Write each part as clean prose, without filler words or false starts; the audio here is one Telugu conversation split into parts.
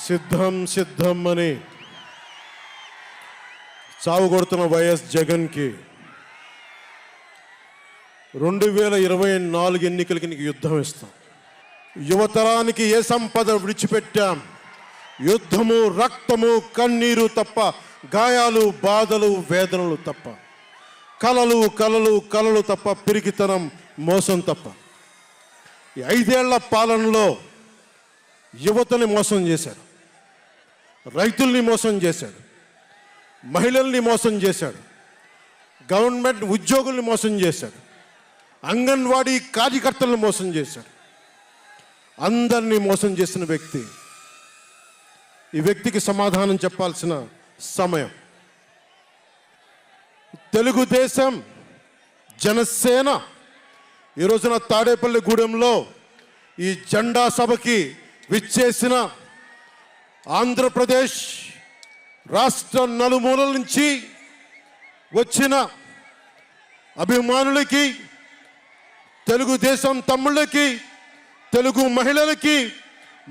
సిద్ధం సిద్ధం అని చావు కొడుతున్న వైఎస్ జగన్కి 2024 ఎన్నికలకి నీకు యుద్ధం ఇస్తాం. యువతరానికి ఏ సంపద విడిచిపెట్టాం? యుద్ధము, రక్తము, కన్నీరు తప్ప, గాయాలు, బాధలు, వేదనలు తప్ప, కలలు కలలు కలలు తప్ప, పిరికితనం, మోసం తప్ప. ఈ 5 ఏళ్ల పాలనలో యువతని మోసం చేశాడు, రైతుల్ని మోసం చేశాడు, మహిళల్ని మోసం చేశాడు, గవర్నమెంట్ ఉద్యోగుల్ని మోసం చేశాడు, అంగన్వాడీ కార్యకర్తలను మోసం చేశాడు. అందరినీ మోసం చేసిన వ్యక్తి. ఈ వ్యక్తికి సమాధానం చెప్పాల్సిన సమయం. తెలుగుదేశం, జనసేన ఈ రోజున తాడేపల్లి గూడెంలో ఈ జెండా సభకి విచ్చేసిన ఆంధ్రప్రదేశ్ రాష్ట్ర నలుమూలల నుంచి వచ్చిన అభిమానులకి, తెలుగుదేశం తమ్ముళ్ళకి, తెలుగు మహిళలకి,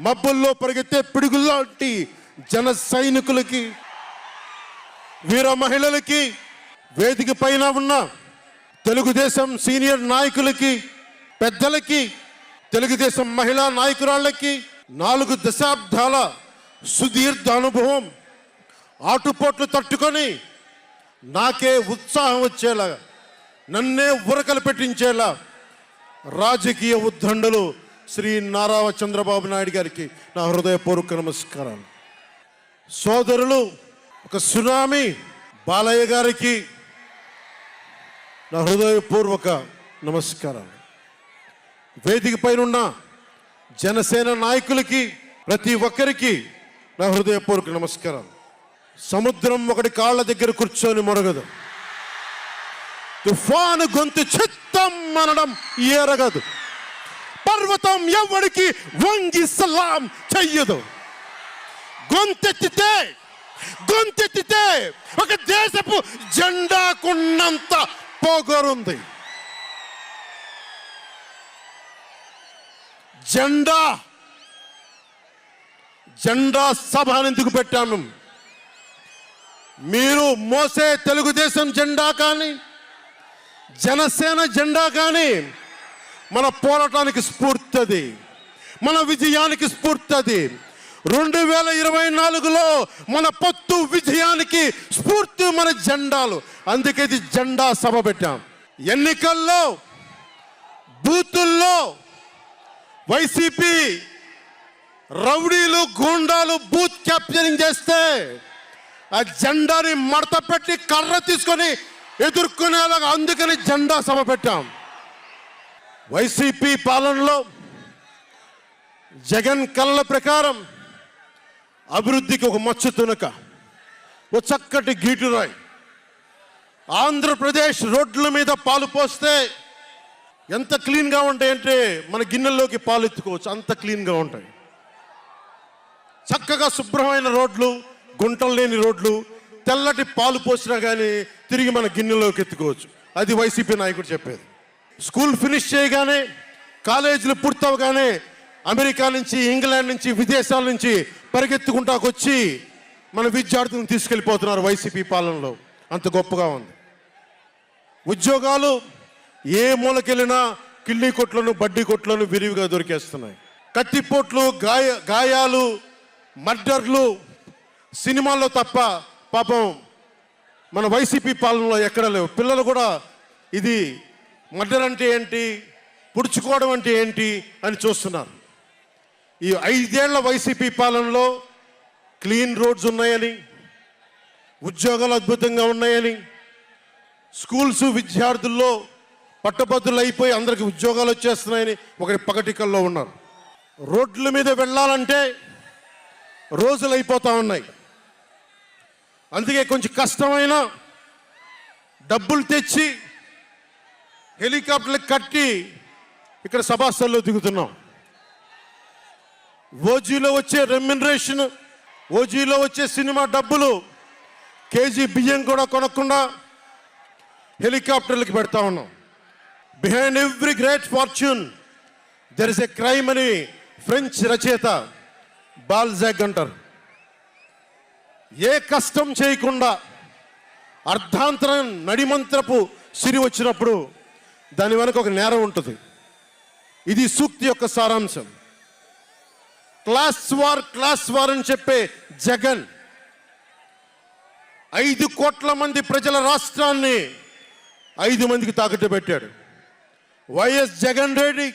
మబ్బుల్లో పరిగెత్తే పిడుగుల్లాంటి జన సైనికులకి, వీర మహిళలకి, వేదిక పైన ఉన్న తెలుగుదేశం సీనియర్ నాయకులకి, పెద్దలకి, తెలుగుదేశం మహిళా నాయకురాళ్ళకి 4 దశాబ్దాల సుదీర్ఘ అనుభవం, ఆటుపోట్లు తట్టుకొని నాకే ఉత్సాహం వచ్చేలా, నన్నే ఉరకలు పెట్టించేలా రాజకీయ ఉద్దండులు శ్రీ నారా చంద్రబాబు నాయుడు గారికి నా హృదయపూర్వక నమస్కారాలు. సోదరులు ఒక సునామీ బాలయ్య గారికి నా హృదయపూర్వక నమస్కారాలు. వేదిక పైన ఉన్న జనసేన నాయకులకి, ప్రతి ఒక్కరికి నా హృదయపూర్వక నమస్కారాలు. సముద్రం ఒకటి కాళ్ళ దగ్గర కూర్చొని మొరగదు, తుఫాను గొంతు చిత్తం అనడం ఎరగదు, పర్వతం ఎవరికి వంగి సలాం చెయ్యదు. గొంతెత్తితే ఒక దేశపు జెండాకున్నంత పొగరుంది. జెండా సభ ఎందుకు పెట్టాను? మీరు మోసే తెలుగుదేశం జెండా కానీ, జనసేన జెండా కానీ మన పోరాటానికి స్ఫూర్తిది, మన విజయానికి స్ఫూర్తిది. 2024లో మన పొత్తు విజయానికి స్ఫూర్తి మన జెండాలు. అందుకే ఇది జెండా సభ పెట్టాం. ఎన్నికల్లో బూతుల్లో వైసీపీ రౌడీలు, గూండాలు బూత్ క్యాప్చరింగ్ చేస్తే ఆ జెండాని మడత పెట్టి కర్ర తీసుకొని ఎదుర్కొనేలాగా అందుకని జెండా సభ పెట్టాం. వైసీపీ పాలనలో జగన్ కళ్ళ ప్రకారం అభివృద్ధికి ఒక మచ్చు తునక, ఒక చక్కటి గీటురాయి. ఆంధ్రప్రదేశ్ రోడ్ల మీద పాలు పోస్తే ఎంత క్లీన్గా ఉంటాయంటే మన గిన్నెల్లోకి పాలు ఎత్తుకోవచ్చు, అంత క్లీన్గా ఉంటాయి. చక్కగా శుభ్రమైన రోడ్లు, గుంటలు లేని రోడ్లు, తెల్లటి పాలు పోసినా కానీ తిరిగి మన గిన్నెలోకి ఎత్తుకోవచ్చు. అది వైసీపీ నాయకుడు చెప్పేది. స్కూల్ ఫినిష్ చేయగానే, కాలేజీలు పూర్తవగానే అమెరికా నుంచి, ఇంగ్లాండ్ నుంచి, విదేశాల నుంచి పరిగెత్తుకుంటాకొచ్చి మన విద్యార్థులను తీసుకెళ్ళిపోతున్నారు వైసీపీ పాలనలో. అంత గొప్పగా ఉంది. ఉద్యోగాలు ఏ మూలకెళ్ళినా కిళ్ళీ కొట్లను, బడ్డీ కొట్లను విరివిగా దొరికేస్తున్నాయి. కత్తిపోట్లు, గాయాలు, మర్డర్లు సినిమాల్లో తప్ప పాపం మన వైసీపీ పాలనలో ఎక్కడ లేవు. పిల్లలు కూడా ఇది మర్డర్ అంటే ఏంటి, పుడుచుకోవడం అంటే ఏంటి అని చూస్తున్నారు. ఈ 5 ఏళ్ల వైసీపీ పాలనలో క్లీన్ రోడ్స్ ఉన్నాయని, ఉద్యోగాలు అద్భుతంగా ఉన్నాయని, స్కూల్స్ విద్యార్థుల్లో పట్టభద్రులు అయిపోయి అందరికి ఉద్యోగాలు వచ్చేస్తున్నాయని ఒకటి పగటికల్లో ఉన్నారు. రోడ్ల మీద వెళ్ళాలంటే రోజులు అయిపోతూ ఉన్నాయి. అందుకే కొంచెం కష్టమైన డబ్బులు తెచ్చి హెలికాప్టర్లు కట్టి ఇక్కడ సభాస్థల్లో దిగుతున్నాం. ఓజీలో వచ్చే రెమ్యునరేషన్, ఓజీలో వచ్చే సినిమా డబ్బులు, కేజీ బియ్యం కూడా కొనకుండా హెలికాప్టర్లకి పెడతా ఉన్నాం. Behind every great fortune there is a crime అని ఫ్రెంచ్ రచయిత బాల్జాక్ అంటారు. ఏ కష్టం చేయకుండా అర్ధాంతరం నడిమంత్రపు సిరి వచ్చినప్పుడు దాని వెనక ఒక నేరం ఉంటుంది. ఇది సూక్తి యొక్క సారాంశం. క్లాస్ వార్ అని చెప్పే జగన్ 5 కోట్ల మంది ప్రజల రాష్ట్రాన్ని 5 మందికి తాకట్టు పెట్టాడు. వైఎస్ జగన్ రెడ్డి,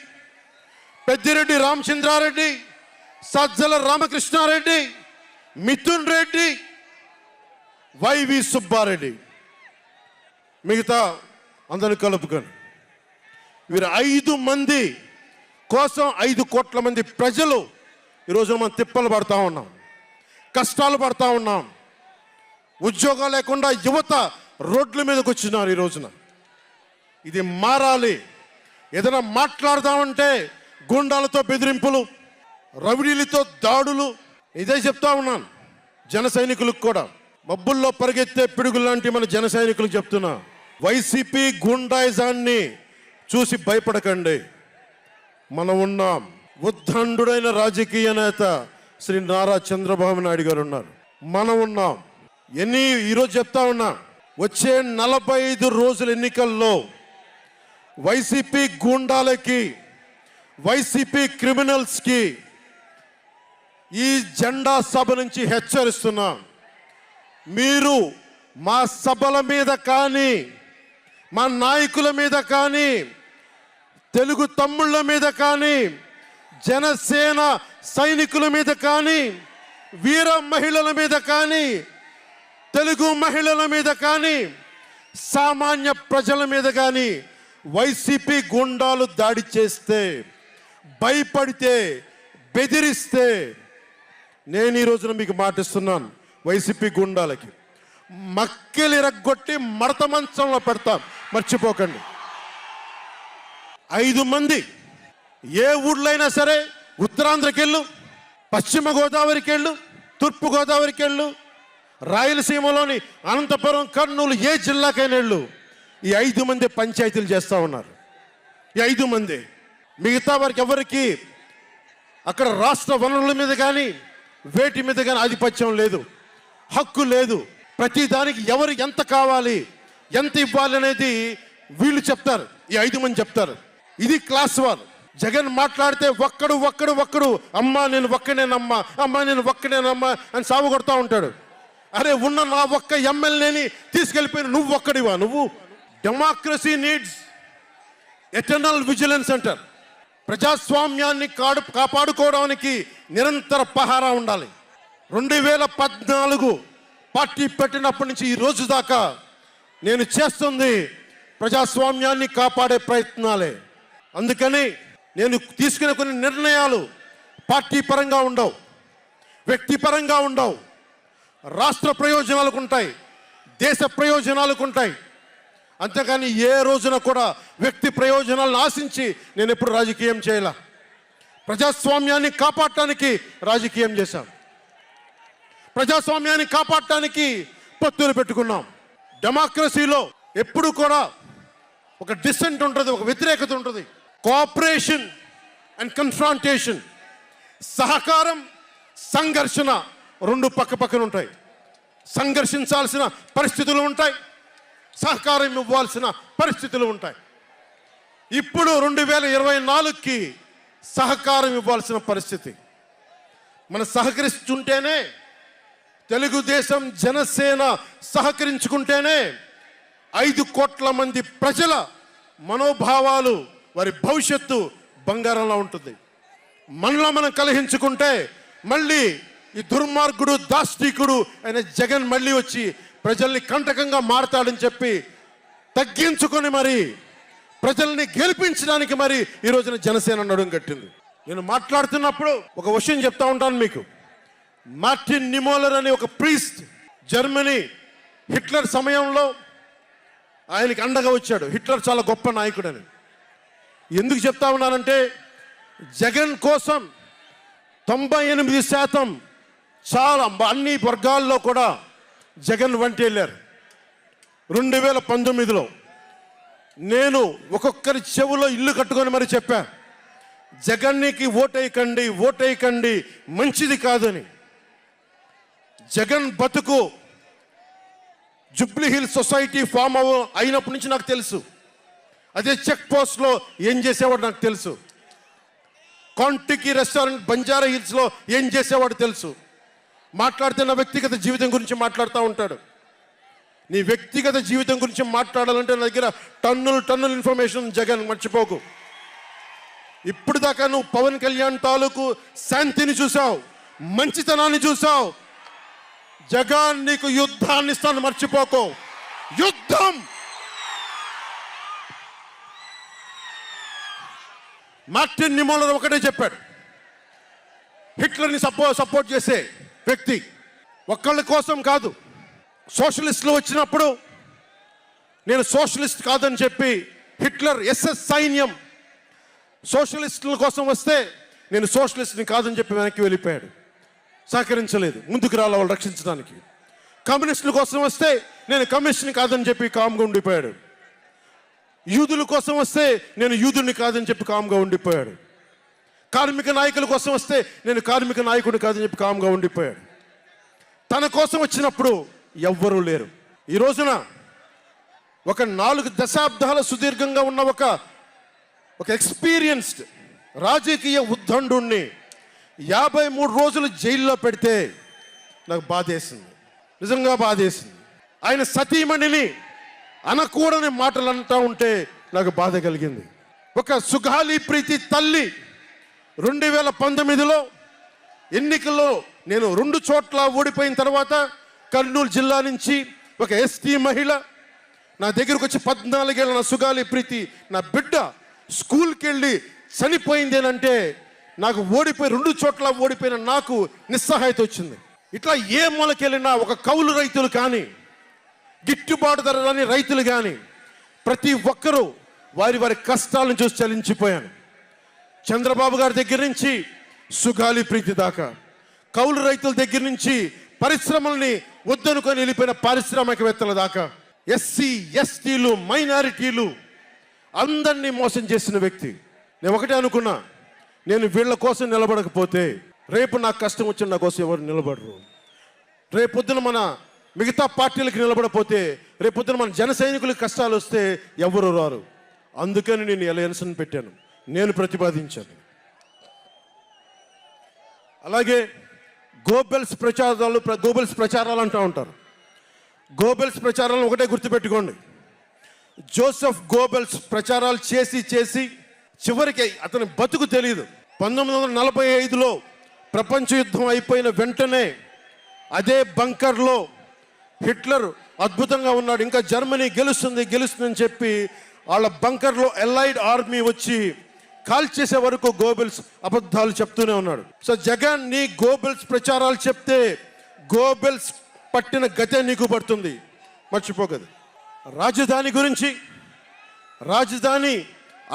పెద్దిరెడ్డి రామచంద్రారెడ్డి, సజ్జల రామకృష్ణారెడ్డి, మిథున్ రెడ్డి, వైవి సుబ్బారెడ్డి, మిగతా అందరిని కలుపుకొని వీరు 5 మంది కోసం 5 కోట్ల మంది ప్రజలు ఈరోజు మనం తిప్పలు పడతా ఉన్నాం, కష్టాలు పడతా ఉన్నాం. ఉద్యోగాలు లేకుండా యువత రోడ్ల మీదకి వచ్చినారు ఈ రోజున. ఇది మారాలి. ఏదైనా మాట్లాడదామంటే గుండాలతో బెదిరింపులు, రౌడీలతో దాడులు. ఇదే చెప్తా ఉన్నాను జన సైనికులకు కూడా, మబ్బుల్లో పరిగెత్తే పిడుగులు లాంటి మన జన సైనికులకు చెప్తున్నా, వైసీపీ గుండాయిజాన్ని చూసి భయపడకండి. మనం ఉన్నాం. ఉద్దండుడైన రాజకీయ నేత శ్రీ నారా చంద్రబాబు నాయుడు గారు ఉన్నారు. మనం ఉన్నాం. ఈరోజు చెప్తా ఉన్నా, వచ్చే 45 రోజుల ఎన్నికల్లో వైసీపీ గూండాలకి, వైసీపీ క్రిమినల్స్కి ఈ జెండా సభ నుంచి హెచ్చరిస్తున్నా, మీరు మా సభల మీద కానీ, మా నాయకుల మీద కానీ, తెలుగు తమ్ముళ్ళ మీద కానీ, జనసేన సైనికుల మీద కానీ, వీర మహిళల మీద కానీ, తెలుగు మహిళల మీద కానీ, సామాన్య ప్రజల మీద కానీ వైసీపీ గుండాలు దాడి చేస్తే, భయపడితే, బెదిరిస్తే నేను ఈ రోజున మీకు మాటిస్తున్నాను, వైసీపీ గుండాలకి మక్కెలు ఇరగ్గొట్టి మడత మంచంలో పెడతాం, మర్చిపోకండి. 5 మంది ఏ ఊళ్ళైనా సరే, ఉత్తరాంధ్రకి వెళ్ళు, పశ్చిమ గోదావరికి వెళ్ళు, తూర్పు గోదావరికి వెళ్ళు, రాయలసీమలోని అనంతపురం, కర్నూలు, ఏ జిల్లాకైనా వెళ్ళు, ఈ 5 మంది పంచాయతీలు చేస్తూ ఉన్నారు. ఈ 5 మంది. మిగతా వారికి ఎవరికి అక్కడ రాష్ట్ర వనరుల మీద కానీ, వేటి మీద కానీ ఆధిపత్యం లేదు, హక్కు లేదు. ప్రతి దానికి ఎవరు ఎంత కావాలి, ఎంత ఇవ్వాలి అనేది వీళ్ళు చెప్తారు, ఈ 5 మంది చెప్తారు. ఇది క్లాస్ వార్. జగన్ మాట్లాడితే ఒక్కడు అమ్మా నేను ఒక్కనేనమ్మా, అమ్మా నేను ఒక్కనేనమ్మా అని సాగు కొడతా ఉంటాడు. అరే ఉన్న నా ఒక్క ఎమ్మెల్యేని తీసుకెళ్ళిపోయిన నువ్వు ఒక్కడివా? నువ్వు డెమోక్రసీ నీడ్స్ ఎటర్నల్ విజిలెన్స్ అంటారు. ప్రజాస్వామ్యాన్ని కాపాడుకోవడానికి నిరంతర పహారా ఉండాలి. 2014 పార్టీ పెట్టినప్పటి నుంచి ఈ రోజు దాకా నేను చేస్తుంది ప్రజాస్వామ్యాన్ని కాపాడే ప్రయత్నాలే. అందుకని నేను తీసుకునే కొన్ని నిర్ణయాలు పార్టీ పరంగా ఉండవు, వ్యక్తిపరంగా ఉండవు, రాష్ట్ర ప్రయోజనాలకు ఉంటాయి, దేశ ప్రయోజనాలకు ఉంటాయి. అంతేకాని ఏ రోజున కూడా వ్యక్తి ప్రయోజనాలను ఆశించి నేను ఎప్పుడు రాజకీయం చేయాల. ప్రజాస్వామ్యాన్ని కాపాడటానికి రాజకీయం చేశాం, ప్రజాస్వామ్యాన్ని కాపాడటానికి పొత్తులు పెట్టుకున్నాం. డెమోక్రసీలో ఎప్పుడు కూడా ఒక డిసెంట్ ఉంటుంది, ఒక వ్యతిరేకత ఉంటుంది. కోఆపరేషన్ అండ్ కన్ఫ్రాంటేషన్, సహకారం, సంఘర్షణ 2 పక్క పక్కన ఉంటాయి. సంఘర్షించాల్సిన పరిస్థితులు ఉంటాయి, సహకారం ఇవ్వాల్సిన పరిస్థితులు ఉంటాయి. ఇప్పుడు 2024కి సహకారం ఇవ్వాల్సిన పరిస్థితి. మనం సహకరిస్తుంటేనే, తెలుగుదేశం జనసేన సహకరించుకుంటేనే 5 కోట్ల మంది ప్రజల మనోభావాలు, వారి భవిష్యత్తు బంగారంలో ఉంటుంది. మనలో మనం కలహించుకుంటే మళ్ళీ ఈ దుర్మార్గుడు, దాష్టికుడు అయిన జగన్ మళ్ళీ వచ్చి ప్రజల్ని కంటకంగా మారతాడని చెప్పి తగ్గించుకొని మరి ప్రజల్ని గెలిపించడానికి మరి ఈ రోజున జనసేన నడుం కట్టింది. నేను మాట్లాడుతున్నప్పుడు ఒక విషయం చెప్తా ఉంటాను మీకు. మార్టిన్ నిమోలర్ అనే ఒక ప్రీస్ట్, జర్మనీ, హిట్లర్ సమయంలో ఆయనకి అండగా వచ్చాడు. హిట్లర్ చాలా గొప్ప నాయకుడని ఎందుకు చెప్తా ఉన్నానంటే, జగన్ కోసం 98% చాలా అన్ని వర్గాల్లో కూడా జగన్ వంటి వెళ్ళారు. 2019లో నేను ఒక్కొక్కరి చెవులో ఇల్లు కట్టుకొని మరి చెప్పా, జగన్నికి ఓటేయకండి, ఓటేయకండి, మంచిది కాదని. జగన్ బతుకు జూబ్లీ హిల్స్ సొసైటీ ఫామ్ అయినప్పటి నుంచి నాకు తెలుసు. అదే చెక్ పోస్ట్లో ఏం చేసేవాడు నాకు తెలుసు. కాంటికి రెస్టారెంట్ బంజారా హిల్స్లో ఏం చేసేవాడు తెలుసు. మాట్లాడితే నా వ్యక్తిగత జీవితం గురించి మాట్లాడుతూ ఉంటాడు. నీ వ్యక్తిగత జీవితం గురించి మాట్లాడాలంటే నా దగ్గర టన్నుల ఇన్ఫర్మేషన్ జగన్, మర్చిపోకు. ఇప్పుడు దాకా నువ్వు పవన్ కళ్యాణ్ తాలూకు శాంతిని చూసావు, మంచితనాన్ని చూసావు. జగన్ నీకు యుద్ధాన్ని ఇస్తాను, మర్చిపోకు. యుద్ధం. మార్టిన్ నిమోలర్ ఒకటే చెప్పాడు, హిట్లర్ని సపోర్ట్ చేసే వ్యక్తి ఒక్కళ్ళ కోసం కాదు. సోషలిస్టులు వచ్చినప్పుడు నేను సోషలిస్ట్ కాదని చెప్పి హిట్లర్ ఎస్ఎస్ సైన్యం సోషలిస్టుల కోసం వస్తే నేను సోషలిస్ట్ని కాదని చెప్పి వెనక్కి వెళ్ళిపోయాడు. సహకరించలేదు, ముందుకు రాల వాళ్ళు రక్షించడానికి. కమ్యూనిస్టుల కోసం వస్తే నేను కమ్యూనిస్ట్ని కాదని చెప్పి కామ్గా ఉండిపోయాడు. యూదుల కోసం వస్తే నేను యూదుని కాదని చెప్పి కామ్గా ఉండిపోయాడు. కార్మిక నాయకుల కోసం వస్తే నేను కార్మిక నాయకుడిని కాదని చెప్పి కామ్గా ఉండిపోయాడు. తన కోసం వచ్చినప్పుడు ఎవ్వరూ లేరు. ఈ రోజున ఒక 4 దశాబ్దాల సుదీర్ఘంగా ఉన్న ఒక ఎక్స్పీరియన్స్డ్ రాజకీయ ఉద్దండుణ్ణి 53 రోజులు జైల్లో పెడితే నాకు బాధేసింది, నిజంగా బాధేసింది. ఆయన సతీమణిని అనకూడని మాటలు అంటూ ఉంటే నాకు బాధ కలిగింది. ఒక సుగాలి ప్రీతి తల్లి 2019లో ఎన్నికల్లో నేను 2 చోట్ల ఓడిపోయిన తర్వాత కర్నూలు జిల్లా నుంచి ఒక ఎస్టీ మహిళ నా దగ్గరకు వచ్చి 14 ఏళ్ళ నా సుగాలి ప్రీతి నా బిడ్డ స్కూల్కి వెళ్ళి చనిపోయిందేనంటే నాకు 2 చోట్ల ఓడిపోయిన నాకు నిస్సహాయత వచ్చింది. ఇట్లా ఏ మూలకెళ్ళినా ఒక కౌలు రైతులు కానీ, గిట్టుబాటు ధర రాని రైతులు కానీ ప్రతి ఒక్కరూ వారి కష్టాలను చూసి చలించిపోయాను. చంద్రబాబు గారి దగ్గర నుంచి సుగాలి ప్రీతి దాకా, కౌలు రైతుల దగ్గర నుంచి పరిశ్రమల్ని వద్దనుకొని వెళ్ళిపోయిన పారిశ్రామికవేత్తల దాకా, ఎస్సీ ఎస్టీలు మైనారిటీలు అందరినీ మోసం చేసిన వ్యక్తి. నేను ఒకటే అనుకున్నా, నేను వీళ్ళ కోసం నిలబడకపోతే రేపు నాకు కష్టం వచ్చిన నా కోసం ఎవరు నిలబడరు. రేపొద్దున మన మిగతా పార్టీలకు నిలబడపోతే రేపొద్దున మన జన సైనికులకు కష్టాలు వస్తే ఎవరు రారు. అందుకని నేను ఎలయన్స్ని పెట్టాను, నేను ప్రతిపాదించాను. అలాగే గోబెల్స్ ప్రచారాలు అంటూ ఉంటారు. గోబెల్స్ ప్రచారాలను ఒకటే గుర్తుపెట్టుకోండి, జోసెఫ్ గోబెల్స్ ప్రచారాలు చేసి చివరికి అతని బతుకు తెలియదు. 1945లో ప్రపంచ యుద్ధం అయిపోయిన వెంటనే అదే బంకర్లో హిట్లర్ అద్భుతంగా ఉన్నాడు, ఇంకా జర్మనీ గెలుస్తుందని చెప్పి వాళ్ళ బంకర్లో ఎలైడ్ ఆర్మీ వచ్చి కాల్ చేసే వరకు గోబెల్స్ అబద్ధాలు చెప్తూనే ఉన్నాడు. సో జగన్ నీ గోబెల్స్ ప్రచారాలు చెప్తే గోబెల్స్ పట్టిన గతే నీకు పడుతుంది, మర్చిపోకదు. రాజధాని గురించి, రాజధాని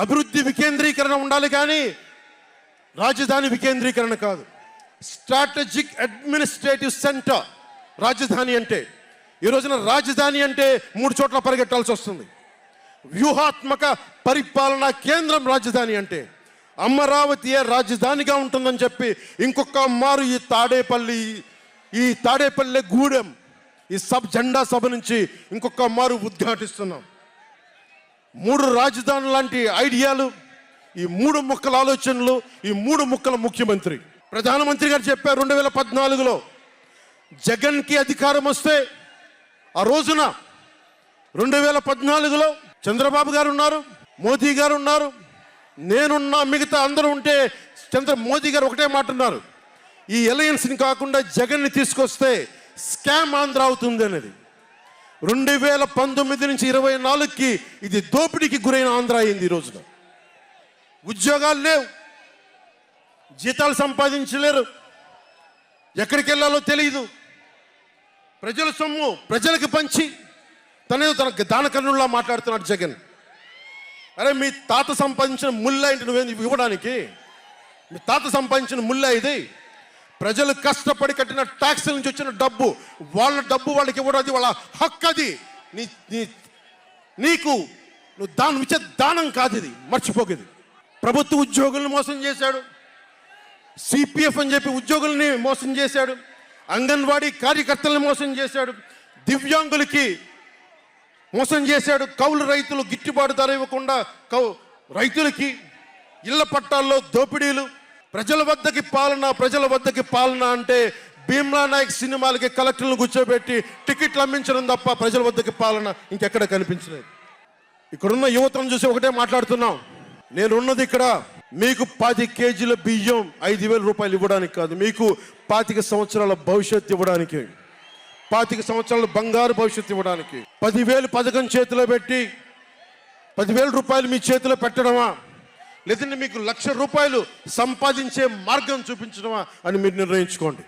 అభివృద్ధి వికేంద్రీకరణ ఉండాలి కానీ రాజధాని వికేంద్రీకరణ కాదు. స్ట్రాటజిక్ అడ్మినిస్ట్రేటివ్ సెంటర్ రాజధాని అంటే. ఈ రోజున రాజధాని అంటే 3 చోట్ల పరిగెట్టాల్సి వస్తుంది. వ్యూహాత్మక పరిపాలనా కేంద్రం రాజధాని అంటే. అమరావతియే రాజధానిగా ఉంటుందని చెప్పి ఇంకొక మారు ఈ తాడేపల్లి గూడెం ఈ జెండా సభ నుంచి ఇంకొక మారు ఉద్ఘాటిస్తున్నాం. 3 రాజధానులు లాంటి ఐడియాలు, ఈ 3 ముక్కల ఆలోచనలు, ఈ 3 ముక్కల ముఖ్యమంత్రి. ప్రధానమంత్రి గారు చెప్పారు 2014లో జగన్కి అధికారం వస్తే, ఆ రోజున 2014లో చంద్రబాబు గారు ఉన్నారు, మోదీ గారు ఉన్నారు, నేనున్నా, మిగతా అందరూ ఉంటే మోదీ గారు ఒకటే మాట ఉన్నారు, ఈ అలయన్స్ని కాకుండా జగన్ని తీసుకొస్తే స్కామ్ ఆంధ్ర అవుతుంది అనేది. 2019 నుంచి 24కి ఇది దోపిడీకి గురైన ఆంధ్ర అయింది. ఈ రోజున ఉద్యోగాలు లేవు, జీతాలు సంపాదించలేరు, ఎక్కడికి వెళ్ళాలో తెలియదు. ప్రజల సొమ్ము ప్రజలకు పంచి తన దానకర్ణుల్లా మాట్లాడుతున్నాడు జగన్. అరే మీ తాత సంపాదించిన ముల్ల ఏంటి నువ్వేం ఇవ్వడానికి? మీ తాత సంపాదించిన ముల్ల ఇది. ప్రజలు కష్టపడి కట్టిన ట్యాక్సుల నుంచి వచ్చిన డబ్బు, వాళ్ళ డబ్బు వాళ్ళకి ఇవ్వడం అది వాళ్ళ హక్కు. అది నీకు నువ్వు దానం ఇచ్చే దానం కాదు, ఇది మర్చిపోకేది. ప్రభుత్వ ఉద్యోగులను మోసం చేశాడు, సిపిఎఫ్ అని చెప్పి ఉద్యోగుల్ని మోసం చేశాడు, అంగన్వాడీ కార్యకర్తలను మోసం చేశాడు, దివ్యాంగులకి మోసం చేశాడు, కౌలు రైతులు గిట్టుబాటు ధర ఇవ్వకుండా రైతులకి ఇళ్ల పట్టాల్లో దోపిడీలు, ప్రజల వద్దకి పాలన అంటే భీమ్లా నాయక్ సినిమాలకి కలెక్టర్లను కూర్చోబెట్టి టికెట్లు అమ్మించడం తప్ప ప్రజల వద్దకి పాలన ఇంకెక్కడ కనిపించలేదు. ఇక్కడున్న యువతను చూసి ఒకటే మాట్లాడుతున్నాం, నేనున్నది ఇక్కడ మీకు 10 కేజీల బియ్యం 5,000 రూపాయలు ఇవ్వడానికి కాదు, మీకు 25 సంవత్సరాల భవిష్యత్తు ఇవ్వడానికి, 25 సంవత్సరాల బంగారు భవిష్యత్తు ఇవ్వడానికి. 10,000 పథకం చేతిలో పెట్టి 10,000 రూపాయలు మీ చేతిలో పెట్టడమా, లేదంటే మీకు 1,00,000 రూపాయలు సంపాదించే మార్గం చూపించడమా అని మీరు నిర్ణయించుకోండి.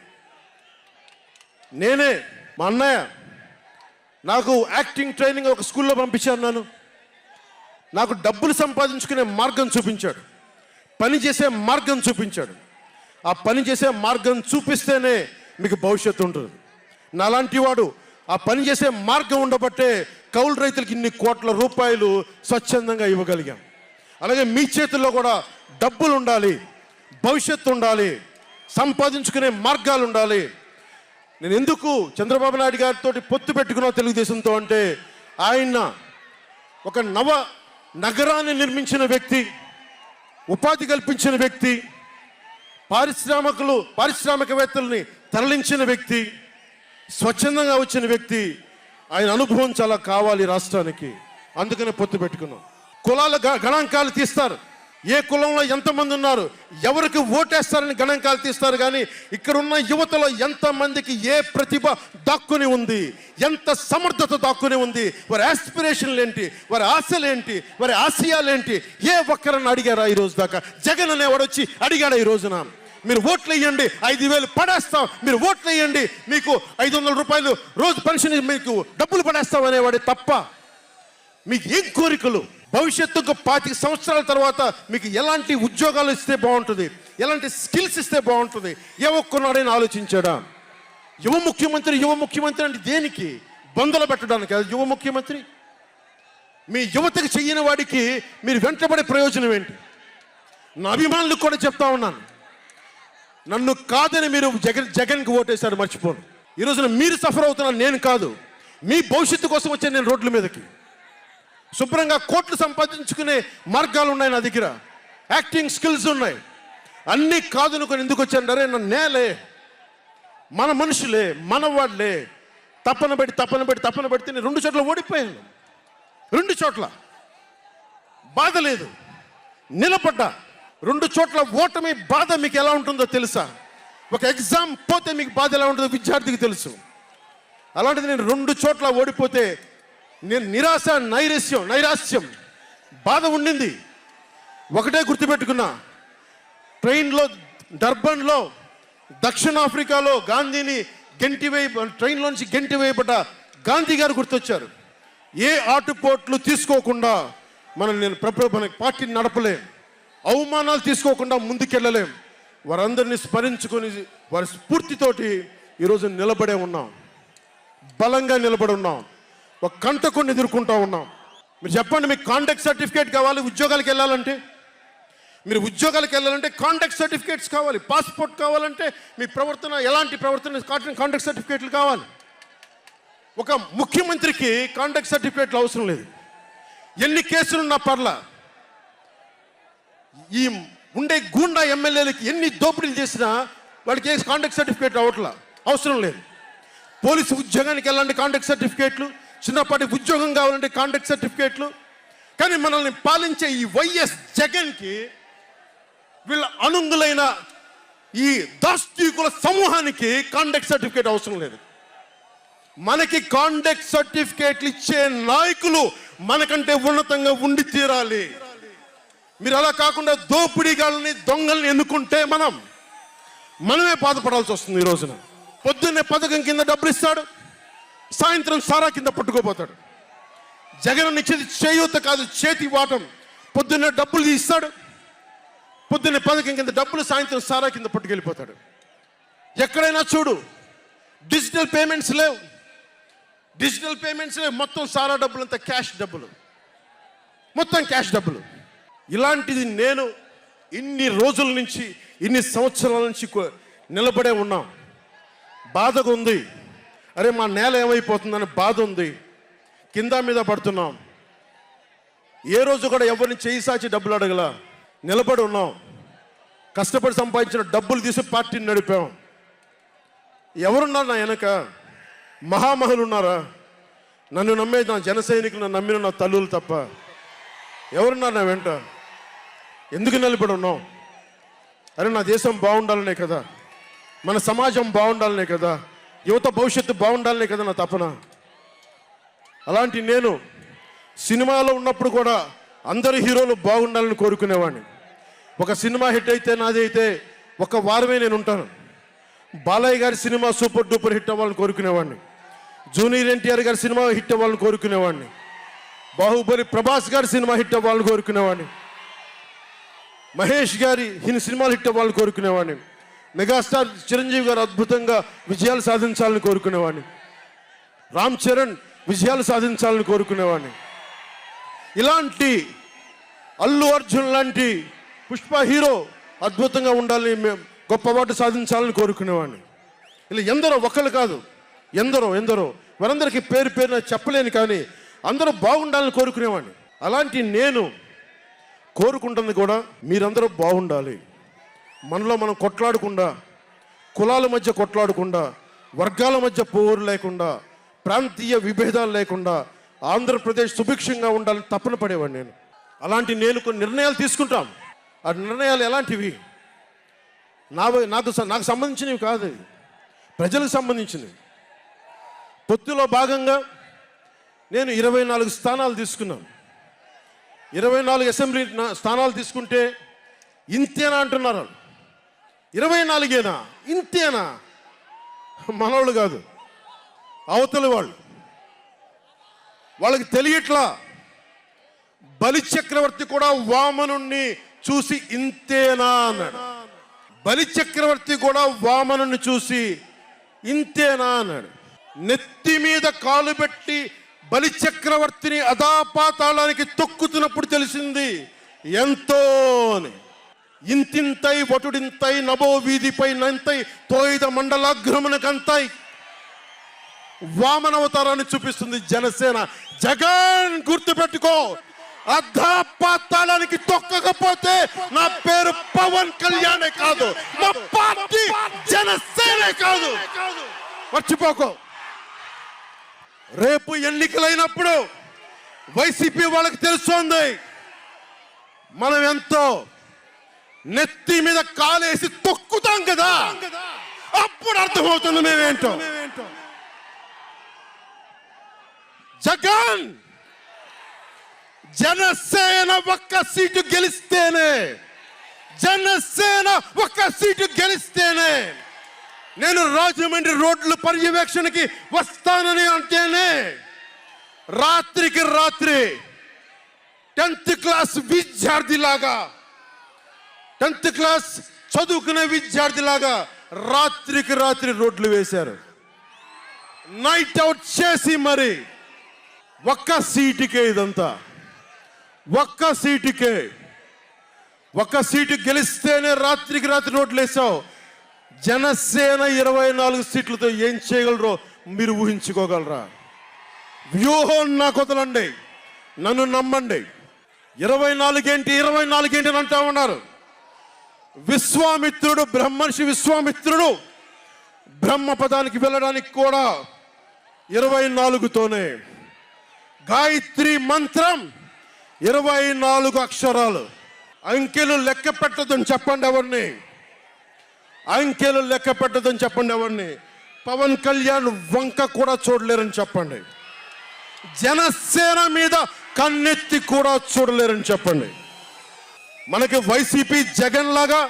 నేనే మా అన్నయ్య నాకు యాక్టింగ్ ట్రైనింగ్ ఒక స్కూల్లో పంపించాను. నాకు డబ్బులు సంపాదించుకునే మార్గం చూపించాడు, పని చేసే మార్గం చూపించాడు. ఆ పని చేసే మార్గం చూపిస్తేనే మీకు భవిష్యత్తు ఉంటుంది. నాలాంటి వాడు ఆ పని చేసే మార్గం ఉండబట్టే కౌలు రైతులకి ఇన్ని కోట్ల రూపాయలు స్వచ్ఛందంగా ఇవ్వగలిగాం. అలాగే మీ చేతుల్లో కూడా డబ్బులు ఉండాలి, భవిష్యత్తు ఉండాలి, సంపాదించుకునే మార్గాలు ఉండాలి. నేను ఎందుకు చంద్రబాబు నాయుడు గారితో పొత్తు పెట్టుకున్నా తెలుగుదేశంతో అంటే, ఆయన ఒక నగరాన్ని నిర్మించిన వ్యక్తి, ఉపాధి కల్పించిన వ్యక్తి, పారిశ్రామికవేత్తల్ని తరలించిన వ్యక్తి, స్వచ్ఛందంగా వచ్చిన వ్యక్తి. ఆయన అనుభవం చాలా కావాలి రాష్ట్రానికి, అందుకనే పొత్తు పెట్టుకున్నాం. కులాల గణాంకాలు తీస్తారు, ఏ కులంలో ఎంతమంది ఉన్నారు, ఎవరికి ఓటేస్తారని గణాంకాలు తీస్తారు. కానీ ఇక్కడున్న యువతలో ఎంతమందికి ఏ ప్రతిభ దాక్కుని ఉంది, ఎంత సమర్థత దాక్కుని ఉంది, వారి ఆస్పిరేషన్లు ఏంటి, వారి ఆశలు ఏంటి, వారి ఆశయాలు ఏంటి, ఏ ఒక్కరన్నా అడిగారా ఈరోజు దాకా? జగన్ అనేవాడు వచ్చి అడిగాడా ఈ రోజున? మీరు ఓట్లు వేయండి, 5,000 పడేస్తాం, మీరు ఓట్లు వేయండి, మీకు 500 రూపాయలు రోజు పెన్షన్, మీకు డబ్బులు పడేస్తాం అనేవాడే తప్ప మీకు ఏం కోరికలు? భవిష్యత్తుకు 25 సంవత్సరాల తర్వాత మీకు ఎలాంటి ఉద్యోగాలు ఇస్తే బాగుంటుంది, ఎలాంటి స్కిల్స్ ఇస్తే బాగుంటుంది, ఏ ఒక్కనాడైనా ఆలోచించాడా? యువ ముఖ్యమంత్రి అంటే దేనికి? బొందలు పెట్టడానికి యువ ముఖ్యమంత్రి? మీ యువతకి చెయ్యని వాడికి మీరు వెంటబడే ప్రయోజనం ఏంటి? నా అభిమానులకు కూడా చెప్తా ఉన్నాను, నన్ను కాదని మీరు జగన్కి ఓటేశారు మర్చిపోను. ఈ రోజున మీరు సఫర్ అవుతున్నారు, నేను కాదు. మీ భవిష్యత్తు కోసం వచ్చాను నేను రోడ్ల మీదకి. శుభ్రంగా కోట్లు సంపాదించుకునే మార్గాలు ఉన్నాయి నా దగ్గర, యాక్టింగ్ స్కిల్స్ ఉన్నాయి. అన్నీ కాదనుకొని ఎందుకు వచ్చాను? అరే నా నేలే, మన మనుషులే, మన వాళ్ళే, తప్పన పెడితే నేను 2 చోట్ల ఓడిపోయాను. 2 చోట్ల బాధ లేదు, నిలబడ్డా. 2 చోట్ల ఓటమి బాధ మీకు ఎలా ఉంటుందో తెలుసా? ఒక ఎగ్జామ్ పోతే మీకు బాధ ఎలా ఉంటుందో విద్యార్థికి తెలుసు. అలాంటిది నేను 2 చోట్ల ఓడిపోతే నేను నిరాశ, నైరాశ్యం, బాధ ఉండింది. ఒకటే గుర్తుపెట్టుకున్నా, డర్బన్లో దక్షిణాఫ్రికాలో గాంధీని ట్రైన్లోంచి గెంటి వేయబడ్డ గాంధీ గారు గుర్తొచ్చారు. ఏ ఆటుపోట్లు తీసుకోకుండా మన పార్టీని నడపలేం, అవమానాలు తీసుకోకుండా ముందుకెళ్ళలేం. వారందరినీ స్మరించుకొని వారి స్ఫూర్తితోటి ఈరోజు నిలబడే ఉన్నాం, బలంగా నిలబడి ఉన్నాం, ఒక కంటకుని ఎదుర్కొంటూ ఉన్నాం. మీరు చెప్పండి, మీకు కాంటాక్ట్ సర్టిఫికేట్ కావాలి ఉద్యోగాలకు వెళ్ళాలంటే? మీరు ఉద్యోగాలకు వెళ్ళాలంటే కాంటాక్ట్ సర్టిఫికేట్స్ కావాలి, పాస్పోర్ట్ కావాలంటే మీ ప్రవర్తన ఎలాంటి ప్రవర్తన కాంటాక్ట్ సర్టిఫికేట్లు కావాలి. ఒక ముఖ్యమంత్రికి కాంటాక్ట్ సర్టిఫికేట్లు అవసరం లేదు. ఎన్ని కేసులున్నా పర్లా, ఈ ఉండే గూండా ఎమ్మెల్యేలకి ఎన్ని దోపిడీలు చేసినా వాడికి కాంటాక్ట్ సర్టిఫికేట్ అవసరం లేదు. పోలీసు ఉద్యోగానికి వెళ్ళాలంటే కాంటాక్ట్ సర్టిఫికేట్లు, చిన్నపాటి ఉద్యోగం కావాలంటే కాంటాక్ట్ సర్టిఫికేట్లు. కానీ మనల్ని పాలించే ఈ వైఎస్ జగన్కి, వీళ్ళ అనుంగులైన ఈ దాష్టీకుల సమూహానికి కాంటాక్ట్ సర్టిఫికేట్ అవసరం లేదు. మనకి కాంటాక్ట్ సర్టిఫికేట్లు ఇచ్చే నాయకులు మనకంటే ఉన్నతంగా ఉండి తీరాలి. మీరు అలా కాకుండా దోపిడీగాళ్ళని, దొంగల్ని ఎన్నుకుంటే మనమే బాధపడాల్సి వస్తుంది. ఈ రోజున పొద్దున్నే పథకం కింద డబ్బులు ఇస్తాడు, సాయంత్రం సారా కింద పట్టుకోపోతాడు. జగన్ ఇచ్చేది చేయూత కాదు, చేతి వాటం. పొద్దున్నే డబ్బులు ఇస్తాడు, పొద్దున్నే పథకం కింద డబ్బులు, సాయంత్రం సారా కింద పట్టుకెళ్ళిపోతాడు. ఎక్కడైనా చూడు, డిజిటల్ పేమెంట్స్ లేవు, మొత్తం సారా డబ్బులు అంతా క్యాష్ డబ్బులు, మొత్తం క్యాష్ డబ్బులు. ఇలాంటిది నేను ఇన్ని రోజుల నుంచి, ఇన్ని సంవత్సరాల నుంచి నిలబడే ఉన్నాం. బాధగా ఉంది. అరే మా నేల ఏమైపోతుందని బాధ ఉంది. కింద మీద పడుతున్నాం. ఏ రోజు కూడా ఎవరిని చేయి సాచి డబ్బులు అడగల. నిలబడి ఉన్నాం. కష్టపడి సంపాదించిన డబ్బులు తీసి పార్టీని నడిపాం. ఎవరున్నారు నా వెనక? మహామహులు ఉన్నారా? నన్ను నమ్మే నా జన సైనికులు, నన్ను నమ్మిన నా తల్లులు తప్ప ఎవరున్నారు నా వెంట? ఎందుకు నిలబడి ఉన్నాం? అరే నా దేశం బాగుండాలనే కదా, మన సమాజం బాగుండాలనే కదా, యువత భవిష్యత్తు బాగుండాలనే కదా నా తపన. అలాంటి నేను సినిమాలో ఉన్నప్పుడు కూడా అందరు హీరోలు బాగుండాలని కోరుకునేవాడిని. ఒక సినిమా హిట్ అయితే నాది అయితే ఒక వారమే నేను ఉంటాను. బాలయ్య గారి సినిమా సూపర్ డూపర్ హిట్ అవ్వాలని కోరుకునేవాడిని. జూనియర్ ఎన్టీఆర్ గారి సినిమా హిట్ అవ్వాలని కోరుకునేవాడిని. బాహుబలి ప్రభాస్ గారి సినిమా హిట్ అవ్వాలని కోరుకునేవాడిని. మహేష్ గారి సినిమాలు హిట్ అవ్వాలని కోరుకునేవాడిని. మెగాస్టార్ చిరంజీవి గారు అద్భుతంగా విజయాలు సాధించాలని కోరుకునేవాడిని. రామ్ చరణ్ విజయాలు సాధించాలని కోరుకునేవాడిని. ఇలాంటి అల్లు అర్జున్ లాంటి పుష్ప హీరో అద్భుతంగా ఉండాలని, గొప్ప అవార్డు సాధించాలని కోరుకునేవాడిని. ఇలా ఎందరో, ఒకళ్ళు కాదు, ఎందరో వారందరికీ పేరు పేరున చెప్పలేను, కానీ అందరూ బాగుండాలని కోరుకునేవాడిని. అలాంటి నేను కోరుకుంటుంది కూడా మీరందరూ బాగుండాలి. మనలో మనం కొట్లాడకుండా, కులాల మధ్య కొట్లాడకుండా, వర్గాల మధ్య పోరు లేకుండా, ప్రాంతీయ విభేదాలు లేకుండా ఆంధ్రప్రదేశ్ సుభిక్షంగా ఉండాలని తపన పడేవాడిని నేను. అలాంటి నేను కొన్ని నిర్ణయాలు తీసుకుంటాం. ఆ నిర్ణయాలు ఎలాంటివి? నాకు సంబంధించినవి కాదు, అవి ప్రజలకు సంబంధించినవి. పొత్తులో భాగంగా నేను 24 స్థానాలు తీసుకున్నాను. 24 అసెంబ్లీ స్థానాలు తీసుకుంటే ఇంతేనా అంటున్నారు. 24ఏనా? ఇంతేనా? మనోళ్ళు కాదు, అవతలి వాళ్ళకి తెలియట్లా. బలి చక్రవర్తి కూడా వామనుణ్ణి చూసి ఇంతేనా అన్నాడు. బలి చక్రవర్తి కూడా వామనుణ్ణి చూసి ఇంతేనా అన్నాడు. నెత్తి మీద కాలు పెట్టి బలి చక్రవర్తిని అధాపాతాళానికి తొక్కుతున్నప్పుడు తెలిసింది ఎంతో అని. ఇంతింతై వటుడింతై నభో వీధిపై నంతై తోయిద మండలాగ్రమునకంతై వామనవతారాన్ని చూపిస్తుంది జనసేన. జగన్ గుర్తుపెట్టుకో, అధాపాతాళానికి తొక్కకపోతే నా పేరు పవన్ కళ్యాణే కాదు, మా పార్టీ జనసేనే కాదు, మర్చిపోకో. రేపు ఎన్నికలైనప్పుడు వైసీపీ వాళ్ళకి తెలుస్తోంది మనం ఎంతో. నెత్తి మీద కాలేసి తొక్కుతాం కదా, అప్పుడు అర్థమవుతుంది మేమేంటో. జగన్ జనసేన ఒక్క సీటు గెలిస్తేనే, జనసేన ఒక్క సీటు గెలిస్తేనే నేను రాజమండ్రి రోడ్ల పర్యవేక్షణకి వస్తానని అంటేనే రాత్రికి రాత్రి 10th క్లాస్ విద్యార్థిలాగా, 10th క్లాస్ చదువుకునే విద్యార్థిలాగా రాత్రికి రాత్రి రోడ్లు వేశారు. నైట్ అవుట్ చేసి మరి ఒక్క సీటుకే ఇదంతా. ఒక్క సీటు గెలిస్తేనే రాత్రికి రాత్రి రోడ్లు వేసావు. జనసేన 24 సీట్లతో ఏం చేయగలరో మీరు ఊహించుకోగలరా? వ్యూహం నాకు వదలండి, నన్ను నమ్మండి. 24 ఏంటి అని అంటా ఉన్నారు. విశ్వామిత్రుడు, బ్రహ్మర్షి విశ్వామిత్రుడు బ్రహ్మపదానికి వెళ్ళడానికి కూడా 24తోనే. గాయత్రి మంత్రం 24 అక్షరాలు. అంకెలు లెక్క పెట్టదని చెప్పండి ఎవరిని, అంకెలు లెక్క పెట్టదని చెప్పండి ఎవరిని. పవన్ కళ్యాణ్ వంక కూడా చూడలేరని చెప్పండి. జనసేన మీద కన్నెత్తి కూడా చూడలేరని చెప్పండి. మనకి వైసీపీ జగన్ లాగా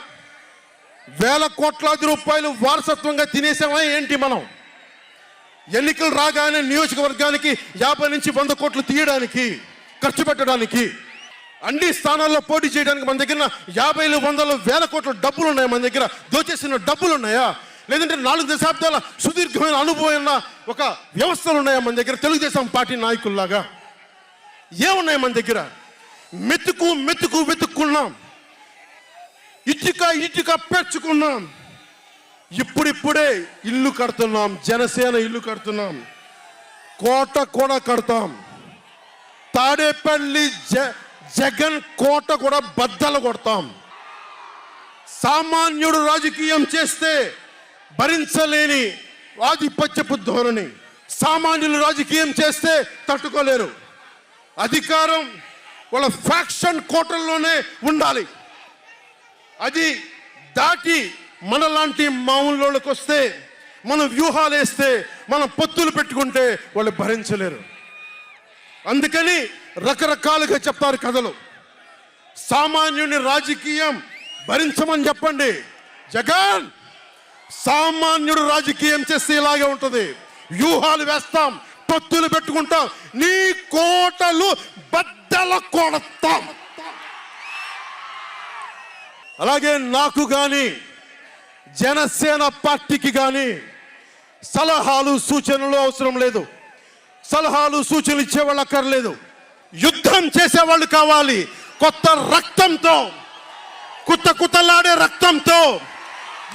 వేల కోట్లాది రూపాయలు వారసత్వంగా తినేసామా ఏంటి? మనం ఎన్నికలు రాగానే నియోజకవర్గానికి 50 నుంచి 100 కోట్లు తీయడానికి, ఖర్చు పెట్టడానికి, అన్ని స్థానాల్లో పోటీ చేయడానికి మన దగ్గర 50, 100, 1000 కోట్ల డబ్బులు ఉన్నాయా? మన దగ్గర దోచేసిన డబ్బులు ఉన్నాయా? లేదంటే 4 దశాబ్దాల సుదీర్ఘమైన అనుభవం ఒక వ్యవస్థలు ఉన్నాయా మన దగ్గర? తెలుగుదేశం పార్టీ నాయకుల్లాగా ఏమున్నాయి మన దగ్గర? వెతుక్కున్నాం, ఇటుక పేర్చుకున్నాం. ఇప్పుడిప్పుడే ఇల్లు కడుతున్నాం, జనసేన ఇల్లు కడుతున్నాం, కోట కూడా కడతాం. తాడేపల్లి జగన్ కోట కూడా బద్దలు కొడతాం. సామాన్యుడు రాజకీయం చేస్తే భరించలేని ఆధిపత్యపు ధోరణి, సామాన్యులు రాజకీయం చేస్తే తట్టుకోలేరు. అధికారం వాళ్ళ ఫ్యాక్షన్ కోటల్లోనే ఉండాలి. అది దాటి మనలాంటి మామూలులోకి వస్తే, మనం వ్యూహాలు వేస్తే, మనం పొత్తులు పెట్టుకుంటే వాళ్ళు భరించలేరు. అందుకని రకరకాలుగా చెప్తారు కథలు. సామాన్యుని రాజకీయం భరించమని చెప్పండి. జగన్ సామాన్యుడు రాజకీయం చేస్తే ఇలాగే ఉంటుంది. వ్యూహాలు వేస్తాం, పొత్తులు పెట్టుకుంటాం, నీ కోటలు బద్దల కొడతాం. అలాగే నాకు కానీ జనసేన పార్టీకి కానీ సలహాలు సూచనలు అవసరం లేదు. సలహాలు సూచనలు ఇచ్చేవాళ్ళు అక్కర్లేదు. యుద్ధం చేసేవాళ్ళు కావాలి. కొత్త రక్తంతో, కుతకుతలాడే రక్తంతో,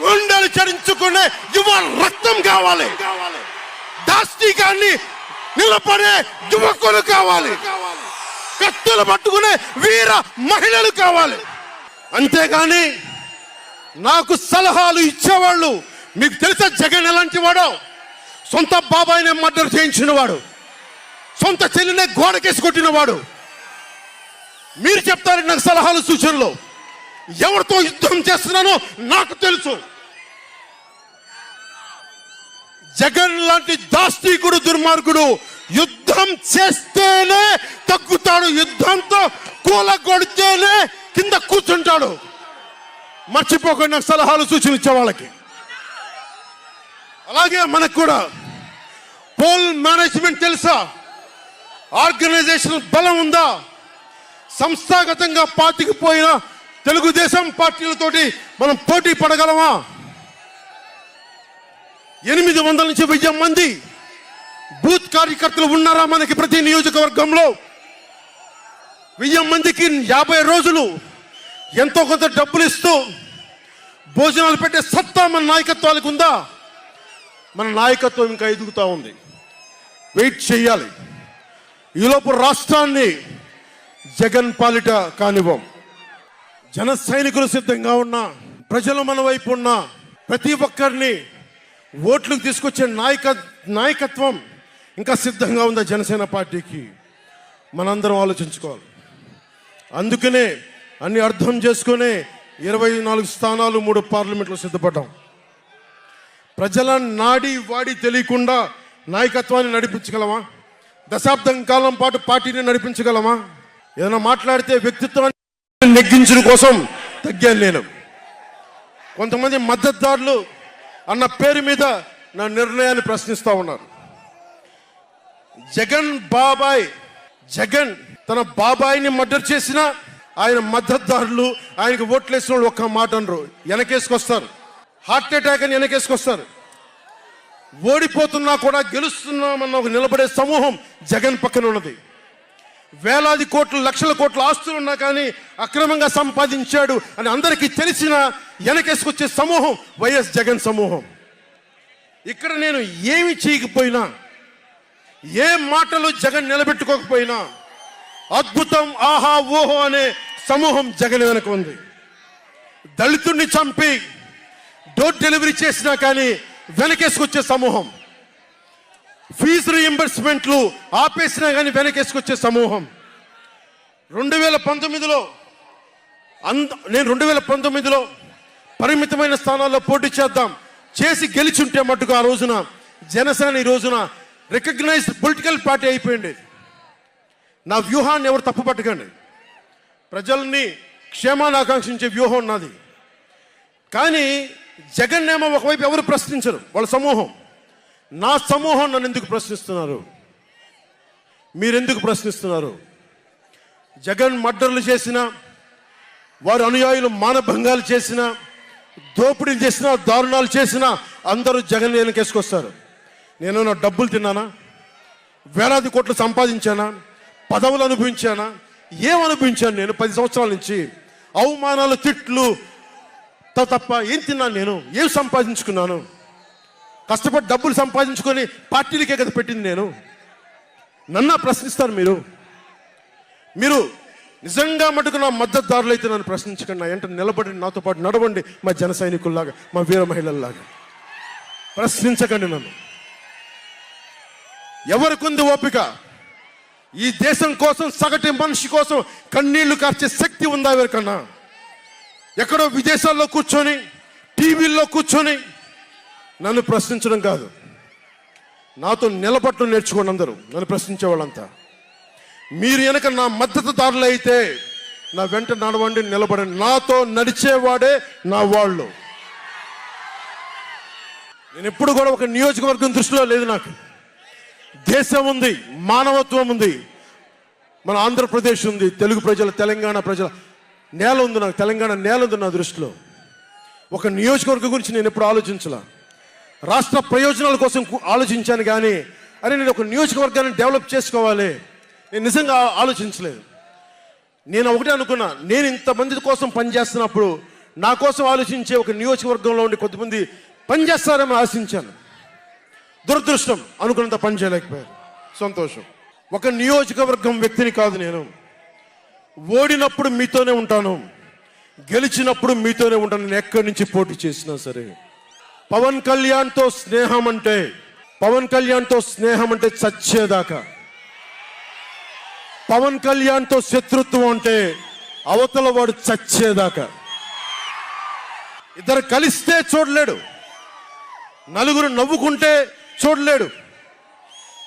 గుండెలు చరించుకునే యువ రక్తం కావాలి. దాష్టికాన్ని నిలబడే యువకులు కావాలి. కత్తులు పట్టుకునే వీర మహిళలు కావాలి. అంతేగాని నాకు సలహాలు ఇచ్చేవాళ్ళు, మీకు తెలుసా జగన్ ఎలాంటి వాడో? సొంత బాబాయినే మర్డర్ చేయించిన వాడు, సొంత చెల్లినే గోడకేసి కొట్టిన వాడు. మీరు చెప్తారు నాకు సలహాలు సూచనలు. ఎవరితో యుద్ధం చేస్తున్నానో నాకు తెలుసు. జగన్ లాంటి దాష్టీకుడు, దుర్మార్గుడు యుద్ధం చేస్తేనే తగ్గుతాడు. యుద్ధంతో కూలగొడితేనే కింద కూర్చుంటాడు. మర్చిపోకుండా నాకు సలహాలు సూచనలు ఇచ్చే వాళ్ళకి. అలాగే మనకు కూడా పోల్ మేనేజ్మెంట్ తెలుసా? ఆర్గనైజేషన్ బలం ఉందా? సంస్థాగతంగా పాతికిపోయిన తెలుగుదేశం పార్టీలతోటి మనం పోటీ పడగలమా? 800 నుంచి 1000 మంది బూత్ కార్యకర్తలు ఉన్నారా మనకి ప్రతి నియోజకవర్గంలో? 1000 మందికి 50 రోజులు ఎంతో కొంత డబ్బులు ఇస్తూ భోజనాలు పెట్టే సత్తా మన నాయకత్వాలకు ఉందా? మన నాయకత్వం ఇంకా ఎదుగుతూ ఉంది. వెయిట్ చేయాలి. ఈలోపు రాష్ట్రాన్ని జగన్ పాలిట కానివ్వం. జన సైనికులు సిద్ధంగా ఉన్నా, ప్రజలు మన వైపు ఉన్నా, ప్రతి ఒక్కరిని ఓట్లకు తీసుకొచ్చే నాయకత్వం ఇంకా సిద్ధంగా ఉందా జనసేన పార్టీకి? మనందరం ఆలోచించుకోవాలి. అందుకనే అన్ని అర్థం చేసుకునే 24 స్థానాలు 3 పార్లమెంట్లు సిద్ధపడ్డాం. ప్రజల నాడి వాడి తెలియకుండా నాయకత్వాన్ని నడిపించగలమా? దశాబ్దం కాలం పాటు పార్టీని నడిపించగలమా? ఏదైనా మాట్లాడితే వ్యక్తిత్వాన్ని నెగ్గించడం కోసం తగ్గాను నేను. కొంతమంది మద్దతుదారులు అన్న పేరు మీద నా నిర్ణయాన్ని ప్రశ్నిస్తూ ఉన్నారు. జగన్ తన బాబాయిని మర్డర్ చేసిన ఆయన మద్దతుదారులు, ఆయనకు ఓట్లేసిన వాళ్ళు ఒక్క మాట అనరు, వెనకేసుకొస్తారు. హార్ట్ అటాక్ అని వెనకేసుకొస్తారు. ఓడిపోతున్నా కూడా గెలుస్తున్నామన్న ఒక నిలబడే సమూహం జగన్ పక్కన ఉన్నది. వేలాది కోట్లు, లక్షల కోట్ల ఆస్తులు ఉన్నా కానీ అక్రమంగా సంపాదించాడు అని అందరికీ తెలిసిన వెనకేసుకొచ్చే సమూహం వైఎస్ జగన్ సమూహం. ఇక్కడ నేను ఏమి చేయకపోయినా, ఏ మాటలు జగన్ నిలబెట్టుకోకపోయినా అద్భుతం, ఆహా ఓహో అనే సమూహం జగన్ వెనక ఉంది. దళితుడిని చంపి డోర్ డెలివరీ చేసినా కానీ వెనకేసుకొచ్చే సమూహం, ఫీజు రీఎంబర్స్మెంట్లు ఆపేసినా కానీ వెనకేసుకొచ్చే సమూహం. 2019లో నేను 2019లో పరిమితమైన స్థానాల్లో పోటీ చేసి గెలిచుంటే మట్టుకు ఆ రోజున జనసేన ఈ రోజున రికగ్నైజ్డ్ పొలిటికల్ పార్టీ అయిపోయింది. నా వ్యూహాన్ని ఎవరు తప్పు పట్టకండి. ప్రజల్ని క్షేమాన్ని ఆకాంక్షించే వ్యూహం ఉన్నది. కానీ జగన్ ఏమో ఒకవైపు ఎవరు ప్రశ్నించరు, వాళ్ళ సమూహం. నా సమూహం నన్ను ఎందుకు ప్రశ్నిస్తున్నారు? మీరెందుకు ప్రశ్నిస్తున్నారు? జగన్ మర్డర్లు చేసిన, వారి అనుయాయులు మానభంగాలు చేసిన, దోపిడీలు చేసిన, దారుణాలు చేసిన అందరూ జగన్ వెనకేసుకొస్తారు. నేను నా డబ్బులు తిన్నానా? వేలాది కోట్లు సంపాదించానా? పదవులు అనుభవించానా? ఏం అనుభవించాను నేను 10 సంవత్సరాల నుంచి? అవమానాలు, తిట్లు, తప్ప ఏం తిన్నాను? నేను ఏం సంపాదించుకున్నాను? కష్టపడి డబ్బులు సంపాదించుకొని పార్టీలకే కదా పెట్టింది నేను. నన్ను ప్రశ్నిస్తారు మీరు నిజంగా మటుకు నా మద్దతుదారులు అయితే నన్ను ప్రశ్నించకండి. నా వెంట నిలబడి నాతో పాటు నడవండి, మా జన సైనికుల్లాగా, మా వీర మహిళల్లాగా. ప్రశ్నించకండి నన్ను. ఎవరికుంది ఓపిక? ఈ దేశం కోసం, సగటు మనిషి కోసం కన్నీళ్లు కార్చే శక్తి ఉందా ఎవరికన్నా? ఎక్కడో విదేశాల్లో కూర్చొని, టీవీల్లో కూర్చొని నన్ను ప్రశ్నించడం కాదు, నాతో నిలబడటం నేర్చుకోండి అందరూ, నన్ను ప్రశ్నించే వాళ్ళంతా. మీరు వెనక నా మద్దతుదారులు అయితే నా వెంట నడవండి, నిలబడండి. నాతో నడిచేవాడే నా వాళ్ళు. నేను ఎప్పుడు కూడా ఒక నియోజకవర్గం దృష్టిలో లేదు. నాకు దేశం ఉంది, మానవత్వం ఉంది, మన ఆంధ్రప్రదేశ్ ఉంది, తెలుగు ప్రజల, తెలంగాణ ప్రజల నేల ఉంది. నాకు తెలంగాణ నేల ఉంది నా దృష్టిలో. ఒక నియోజకవర్గం గురించి నేను ఎప్పుడు ఆలోచించలా. రాష్ట్ర ప్రయోజనాల కోసం ఆలోచించాను కానీ, అరే నేను ఒక నియోజకవర్గాన్ని డెవలప్ చేసుకోవాలి, నేను నిజంగా ఆలోచించలేదు. నేను ఒకటే అనుకున్నా, నేను ఇంతమంది కోసం పనిచేస్తున్నప్పుడు నా కోసం ఆలోచించే ఒక నియోజకవర్గంలో ఉండి కొంతమంది పనిచేస్తారని ఆశించాను. దురదృష్టం, అనుకున్నంత పని చేయలేకపోయారు. సంతోషం. ఒక నియోజకవర్గం వ్యక్తిని కాదు నేను. ఓడినప్పుడు మీతోనే ఉంటాను, గెలిచినప్పుడు మీతోనే ఉంటాను. నేను ఎక్కడి నుంచి పోటీ చేసినా సరే. పవన్ కళ్యాణ్తో స్నేహం అంటే చచ్చేదాకా. పవన్ కళ్యాణ్తో శత్రుత్వం అంటే అవతల వాడు చచ్చేదాకా. ఇద్దరు కలిస్తే చూడలేడు, నలుగురు నవ్వుకుంటే చూడలేడు,